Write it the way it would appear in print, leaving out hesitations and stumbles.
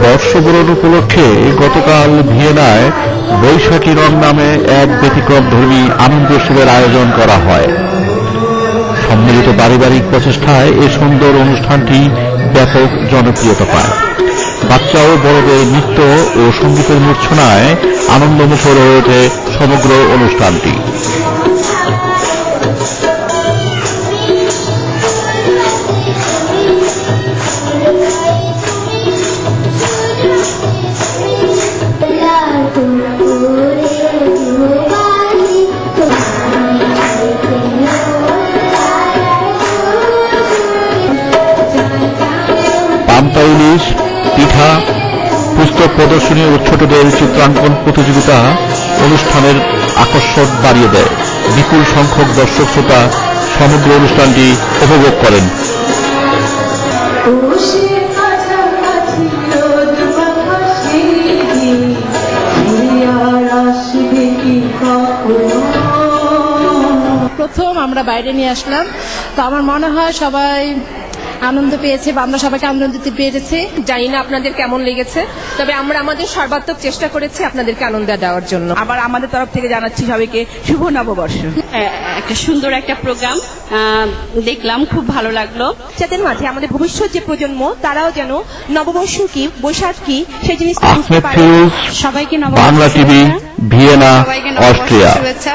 বর্ষবরণ উপলক্ষে গতকাল ভিয়েনায় বৈশাখী রং নামে এক ব্যতিক্রমধর্মী আনন্দ উৎসবের আয়োজন করা হয়। সম্মিলিত পারিবারিক প্রচেষ্টায় এই সুন্দর অনুষ্ঠানটি ব্যাপক জনপ্রিয়তা পায়। বাচ্চা ও বড়দের নৃত্য ও সঙ্গীতের মূর্ছনায় আনন্দমুখর হয়ে ওঠে সমগ্র অনুষ্ঠানটি। পান্তা ইলিশ, পিঠা, পুস্তক প্রদর্শনী ও ছোটদের চিত্রাঙ্কন প্রতিযোগিতা অনুষ্ঠানের আকর্ষণ বাড়িয়ে দেয়। বিপুল সংখ্যক দর্শক শ্রোতা সমগ্র অনুষ্ঠানটি উপভোগ করেন। প্রথম আমরা বাইরে নিয়ে আসলাম, তো আমার মনে হয় সবাই আনন্দ পেয়েছে বা আমরা সবাইকে আনন্দ দিতে পেরেছি। জানি না আপনাদের কেমন লেগেছে, তবে আমরা আমাদের সর্বাত্মক চেষ্টা করেছি আপনাদেরকে আনন্দ দেওয়ার জন্য। আবার আমাদের তরফ থেকে জানাচ্ছি সবাইকে শুভ নববর্ষ। একটা সুন্দর একটা প্রোগ্রাম দেখলাম, খুব ভালো লাগলো। যাদের মাঝে আমাদের ভবিষ্যৎ যে প্রজন্ম, তারাও যেন নববর্ষ কি, বৈশাখ কি, সেই জিনিসটা বুঝতে আহমেদ পারে। ফিরোজ, সবাইকে বাংলা টিভি, ভিয়েনা, অস্ট্রিয়া। শুভেচ্ছা।